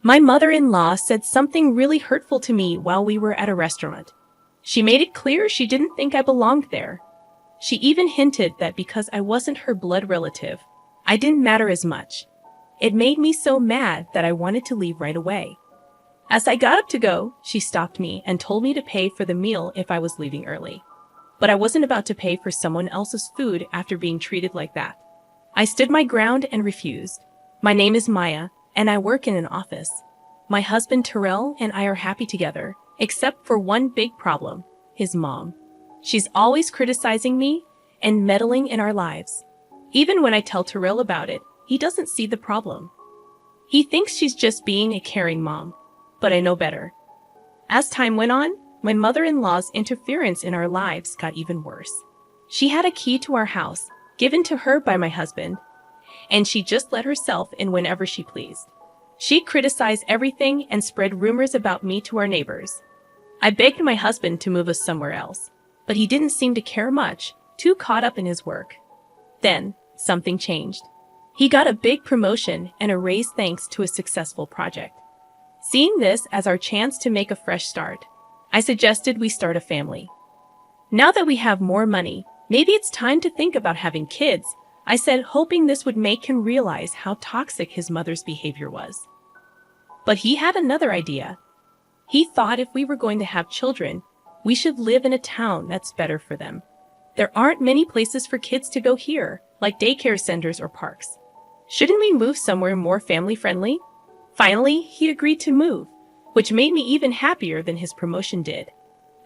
My mother-in-law said something really hurtful to me while we were at a restaurant. She made it clear she didn't think I belonged there. She even hinted that because I wasn't her blood relative, I didn't matter as much. It made me so mad that I wanted to leave right away. As I got up to go, she stopped me and told me to pay for the meal if I was leaving early. But I wasn't about to pay for someone else's food after being treated like that. I stood my ground and refused. My name is Maya, and I work in an office. My husband Terrell and I are happy together, except for one big problem, his mom. She's always criticizing me and meddling in our lives. Even when I tell Terrell about it, he doesn't see the problem. He thinks she's just being a caring mom, but I know better. As time went on, my mother-in-law's interference in our lives got even worse. She had a key to our house, given to her by my husband, and she just let herself in whenever she pleased. She criticized everything and spread rumors about me to our neighbors. I begged my husband to move us somewhere else, but he didn't seem to care much, too caught up in his work. Then, something changed. He got a big promotion and a raise thanks to a successful project. Seeing this as our chance to make a fresh start, I suggested we start a family. Now that we have more money, maybe it's time to think about having kids, I said, hoping this would make him realize how toxic his mother's behavior was. But he had another idea. He thought if we were going to have children, we should live in a town that's better for them. There aren't many places for kids to go here, like daycare centers or parks. Shouldn't we move somewhere more family-friendly? Finally, he agreed to move, which made me even happier than his promotion did.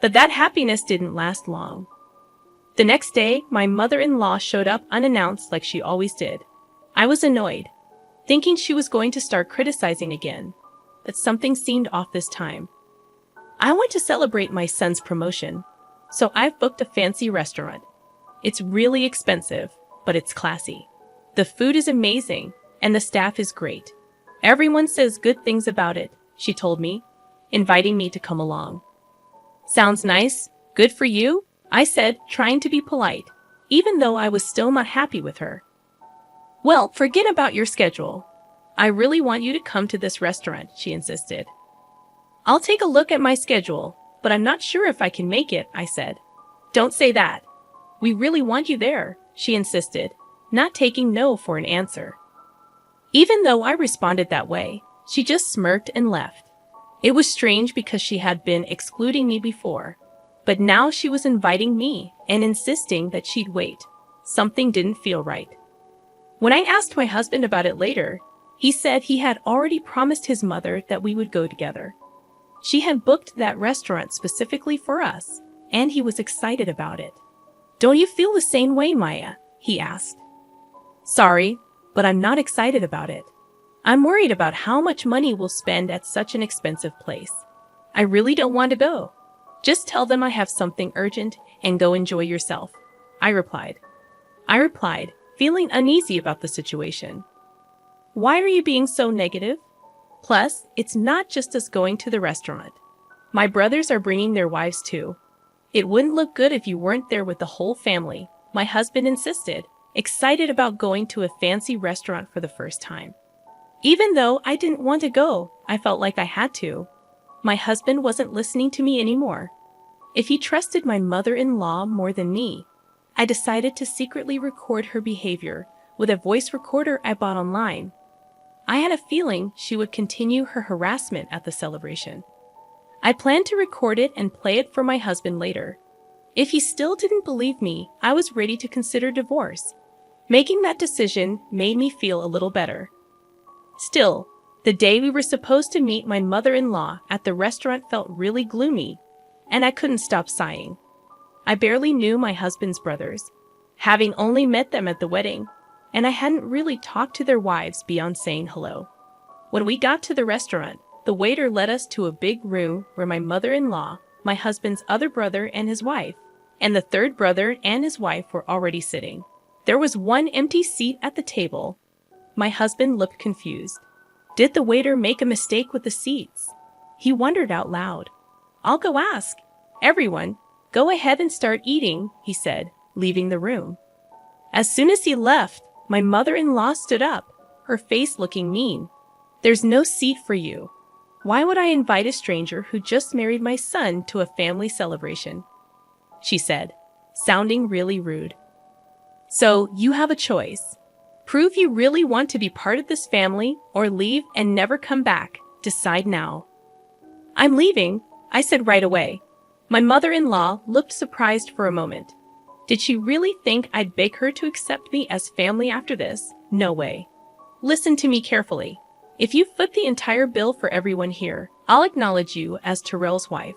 But that happiness didn't last long. The next day, my mother-in-law showed up unannounced like she always did. I was annoyed, thinking she was going to start criticizing again, but something seemed off this time. I want to celebrate my son's promotion, so I've booked a fancy restaurant. It's really expensive, but it's classy. The food is amazing, and the staff is great. Everyone says good things about it, she told me, inviting me to come along. Sounds nice. Good for you, I said, trying to be polite, even though I was still not happy with her. Well, forget about your schedule. I really want you to come to this restaurant, she insisted. I'll take a look at my schedule, but I'm not sure if I can make it, I said. Don't say that. We really want you there, she insisted, not taking no for an answer. Even though I responded that way, she just smirked and left. It was strange because she had been excluding me before, but now she was inviting me and insisting that she'd wait. Something didn't feel right. When I asked my husband about it later, he said he had already promised his mother that we would go together. She had booked that restaurant specifically for us, and he was excited about it. Don't you feel the same way, Maya? He asked. Sorry, but I'm not excited about it. I'm worried about how much money we'll spend at such an expensive place. I really don't want to go. Just tell them I have something urgent and go enjoy yourself, I replied, feeling uneasy about the situation. Why are you being so negative? Plus, it's not just us going to the restaurant. My brothers are bringing their wives too. It wouldn't look good if you weren't there with the whole family, my husband insisted, excited about going to a fancy restaurant for the first time. Even though I didn't want to go, I felt like I had to. My husband wasn't listening to me anymore. If he trusted my mother-in-law more than me, I decided to secretly record her behavior with a voice recorder I bought online. I had a feeling she would continue her harassment at the celebration. I planned to record it and play it for my husband later. If he still didn't believe me, I was ready to consider divorce. Making that decision made me feel a little better. Still, the day we were supposed to meet my mother-in-law at the restaurant felt really gloomy, and I couldn't stop sighing. I barely knew my husband's brothers, having only met them at the wedding, and I hadn't really talked to their wives beyond saying hello. When we got to the restaurant, the waiter led us to a big room where my mother-in-law, my husband's other brother and his wife, and the third brother and his wife were already sitting. There was one empty seat at the table. My husband looked confused. Did the waiter make a mistake with the seats? He wondered out loud. I'll go ask. Everyone, go ahead and start eating, he said, leaving the room. As soon as he left, my mother-in-law stood up, her face looking mean. There's no seat for you. Why would I invite a stranger who just married my son to a family celebration? She said, sounding really rude. So, you have a choice. Prove you really want to be part of this family or leave and never come back. Decide now. I'm leaving, I said right away. My mother-in-law looked surprised for a moment. Did she really think I'd beg her to accept me as family after this? No way. Listen to me carefully. If you foot the entire bill for everyone here, I'll acknowledge you as Terrell's wife.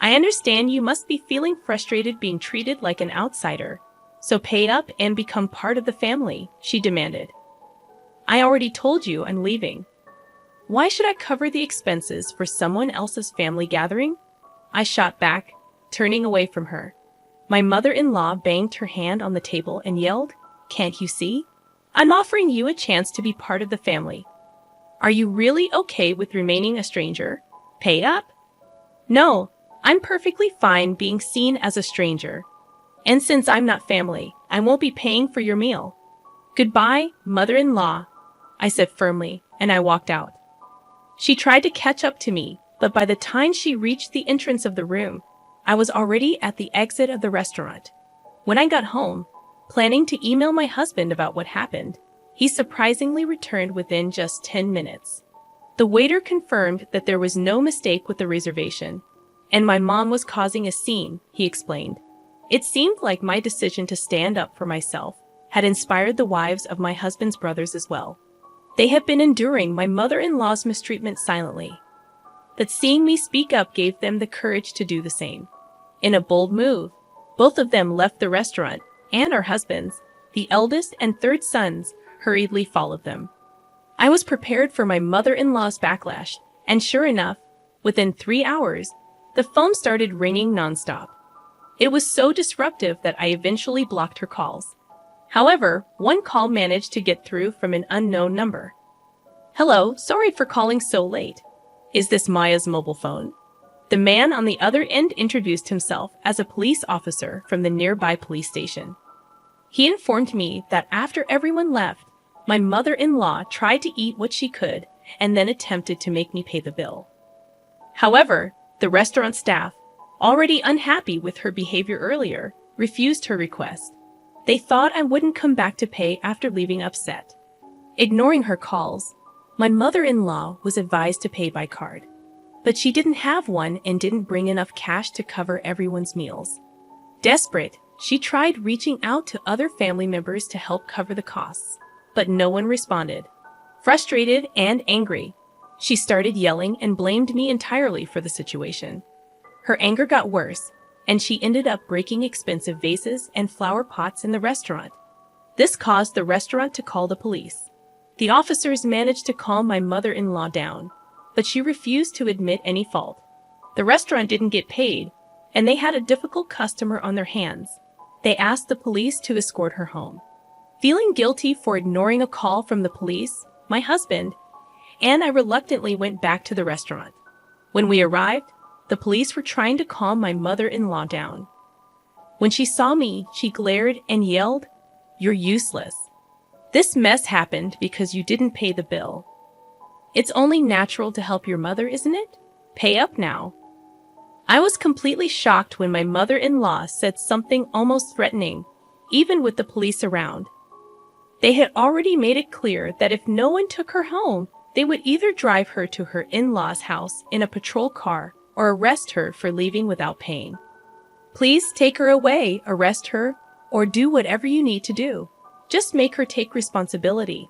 I understand you must be feeling frustrated being treated like an outsider, so pay up and become part of the family, she demanded. I already told you I'm leaving. Why should I cover the expenses for someone else's family gathering? I shot back, turning away from her. My mother-in-law banged her hand on the table and yelled, "Can't you see? I'm offering you a chance to be part of the family. Are you really okay with remaining a stranger? Pay up?" No, I'm perfectly fine being seen as a stranger. And since I'm not family, I won't be paying for your meal. Goodbye, mother-in-law, I said firmly, and I walked out. She tried to catch up to me, but by the time she reached the entrance of the room, I was already at the exit of the restaurant. When I got home, planning to email my husband about what happened, he surprisingly returned within just 10 minutes. The waiter confirmed that there was no mistake with the reservation, and my mom was causing a scene, he explained. It seemed like my decision to stand up for myself had inspired the wives of my husband's brothers as well. They have been enduring my mother-in-law's mistreatment silently. But seeing me speak up gave them the courage to do the same. In a bold move, both of them left the restaurant, and our husbands, the eldest and third sons, hurriedly followed them. I was prepared for my mother-in-law's backlash, and sure enough, within 3 hours, the phone started ringing nonstop. It was so disruptive that I eventually blocked her calls. However, one call managed to get through from an unknown number. "Hello, sorry for calling so late. Is this Maya's mobile phone?" The man on the other end introduced himself as a police officer from the nearby police station. He informed me that after everyone left, my mother-in-law tried to eat what she could and then attempted to make me pay the bill. However, the restaurant staff, already unhappy with her behavior earlier, refused her request. They thought I wouldn't come back to pay after leaving upset. Ignoring her calls, my mother-in-law was advised to pay by card. But she didn't have one and didn't bring enough cash to cover everyone's meals. Desperate, she tried reaching out to other family members to help cover the costs, but no one responded. Frustrated and angry, she started yelling and blamed me entirely for the situation. Her anger got worse, and she ended up breaking expensive vases and flower pots in the restaurant. This caused the restaurant to call the police. The officers managed to calm my mother-in-law down, but she refused to admit any fault. The restaurant didn't get paid, and they had a difficult customer on their hands. They asked the police to escort her home. Feeling guilty for ignoring a call from the police, my husband and I reluctantly went back to the restaurant. When we arrived, the police were trying to calm my mother-in-law down. When she saw me, she glared and yelled, "You're useless. This mess happened because you didn't pay the bill. It's only natural to help your mother, isn't it? Pay up now." I was completely shocked when my mother-in-law said something almost threatening, even with the police around. They had already made it clear that if no one took her home, they would either drive her to her in-laws' house in a patrol car or arrest her for leaving without paying. "Please take her away, arrest her, or do whatever you need to do. Just make her take responsibility,"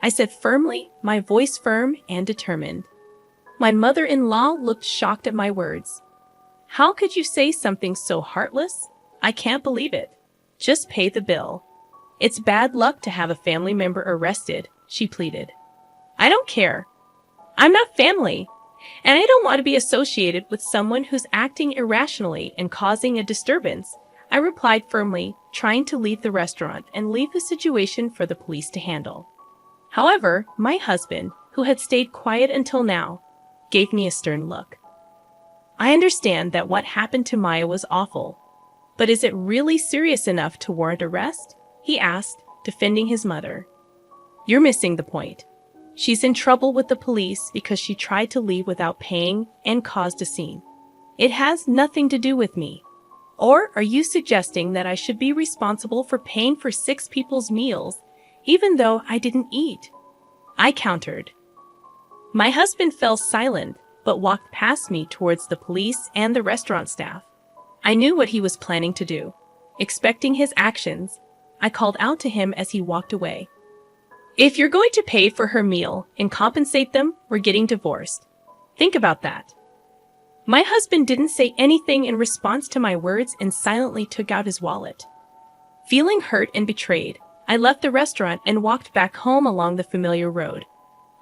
I said firmly, my voice firm and determined. My mother-in-law looked shocked at my words. "How could you say something so heartless? I can't believe it. Just pay the bill. It's bad luck to have a family member arrested," she pleaded. "I don't care. I'm not family, and I don't want to be associated with someone who's acting irrationally and causing a disturbance," I replied firmly, trying to leave the restaurant and leave the situation for the police to handle. However, my husband, who had stayed quiet until now, gave me a stern look. "I understand that what happened to Maya was awful, but is it really serious enough to warrant arrest?" he asked, defending his mother. "You're missing the point. She's in trouble with the police because she tried to leave without paying and caused a scene. It has nothing to do with me. Or are you suggesting that I should be responsible for paying for 6 people's meals, even though I didn't eat? I countered. My husband fell silent, but walked past me towards the police and the restaurant staff. I knew what he was planning to do. Expecting his actions, I called out to him as he walked away. If you're going to pay for her meal and compensate them, we're getting divorced. Think about that. My husband didn't say anything in response to my words and silently took out his wallet. Feeling hurt and betrayed, I left the restaurant and walked back home along the familiar road.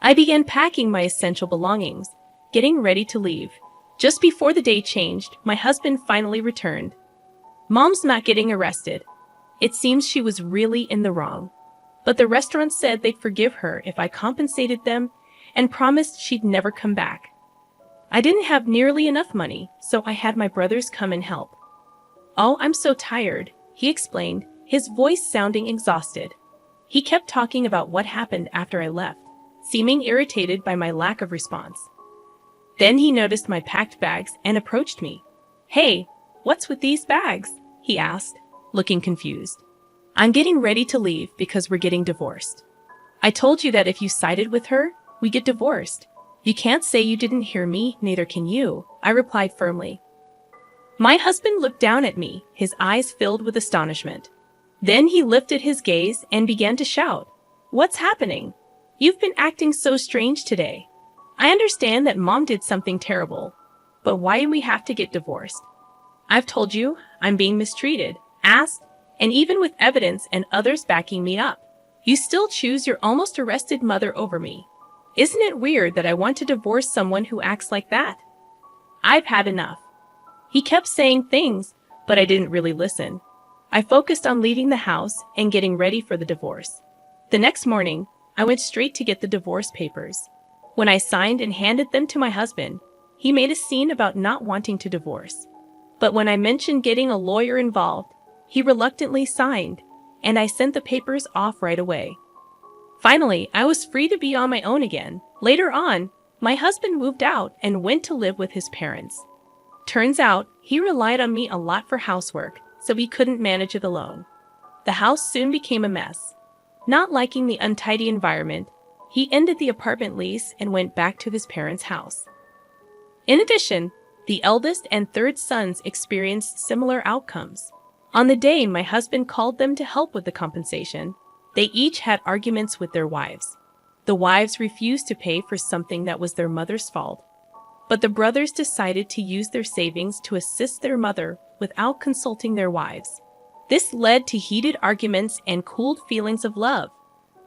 I began packing my essential belongings, getting ready to leave. Just before the day changed, my husband finally returned. Mom's not getting arrested. It seems she was really in the wrong. But the restaurant said they'd forgive her if I compensated them and promised she'd never come back. I didn't have nearly enough money, so I had my brothers come and help. Oh, I'm so tired, he explained, his voice sounding exhausted. He kept talking about what happened after I left, seeming irritated by my lack of response. Then he noticed my packed bags and approached me. Hey, what's with these bags? He asked, looking confused. I'm getting ready to leave because we're getting divorced. I told you that if you sided with her, we get divorced. You can't say you didn't hear me, neither can you, I replied firmly. My husband looked down at me, his eyes filled with astonishment. Then he lifted his gaze and began to shout. What's happening? You've been acting so strange today. I understand that Mom did something terrible, but why do we have to get divorced? I've told you I'm being mistreated, asked, and even with evidence and others backing me up, you still choose your almost arrested mother over me. Isn't it weird that I want to divorce someone who acts like that? I've had enough. He kept saying things, but I didn't really listen. I focused on leaving the house and getting ready for the divorce. The next morning, I went straight to get the divorce papers. When I signed and handed them to my husband, he made a scene about not wanting to divorce. But when I mentioned getting a lawyer involved, he reluctantly signed, and I sent the papers off right away. Finally, I was free to be on my own again. Later on, my husband moved out and went to live with his parents. Turns out, he relied on me a lot for housework, so he couldn't manage it alone. The house soon became a mess. Not liking the untidy environment, he ended the apartment lease and went back to his parents' house. In addition, the eldest and third sons experienced similar outcomes. On the day my husband called them to help with the compensation, they each had arguments with their wives. The wives refused to pay for something that was their mother's fault, but the brothers decided to use their savings to assist their mother without consulting their wives. This led to heated arguments and cooled feelings of love,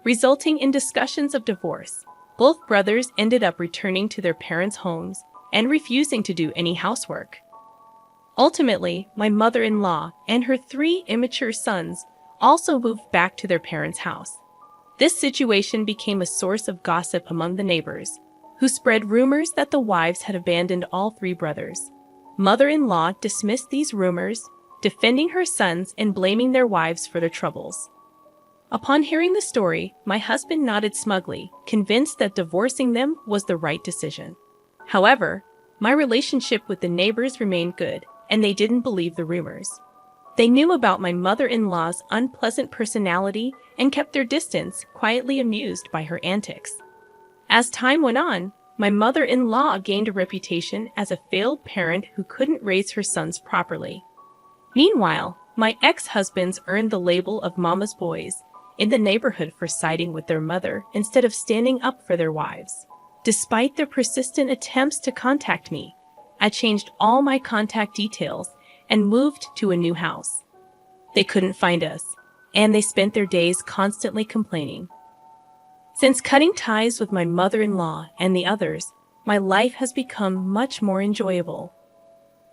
resulting in discussions of divorce. Both brothers ended up returning to their parents' homes and refusing to do any housework. Ultimately, my mother-in-law and her 3 immature sons also moved back to their parents' house. This situation became a source of gossip among the neighbors, who spread rumors that the wives had abandoned all 3 brothers. Mother-in-law dismissed these rumors, defending her sons and blaming their wives for their troubles. Upon hearing the story, my husband nodded smugly, convinced that divorcing them was the right decision. However, my relationship with the neighbors remained good, and they didn't believe the rumors. They knew about my mother-in-law's unpleasant personality and kept their distance, quietly amused by her antics. As time went on, my mother-in-law gained a reputation as a failed parent who couldn't raise her sons properly. Meanwhile, my ex-husbands earned the label of mama's boys in the neighborhood for siding with their mother instead of standing up for their wives. Despite their persistent attempts to contact me, I changed all my contact details and moved to a new house. They couldn't find us, and they spent their days constantly complaining. Since cutting ties with my mother-in-law and the others, my life has become much more enjoyable.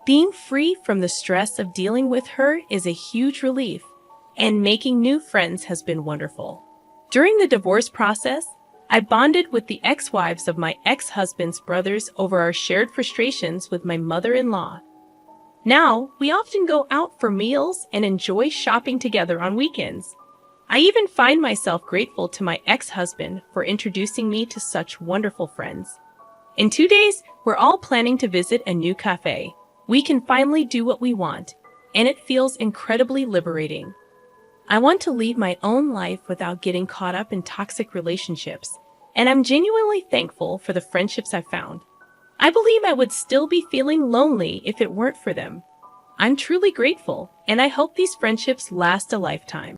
Being free from the stress of dealing with her is a huge relief, and making new friends has been wonderful. During the divorce process, I bonded with the ex-wives of my ex-husband's brothers over our shared frustrations with my mother-in-law. Now, we often go out for meals and enjoy shopping together on weekends. I even find myself grateful to my ex-husband for introducing me to such wonderful friends. In 2 days, we're all planning to visit a new cafe. We can finally do what we want, and it feels incredibly liberating. I want to lead my own life without getting caught up in toxic relationships, and I'm genuinely thankful for the friendships I've found. I believe I would still be feeling lonely if it weren't for them. I'm truly grateful, and I hope these friendships last a lifetime.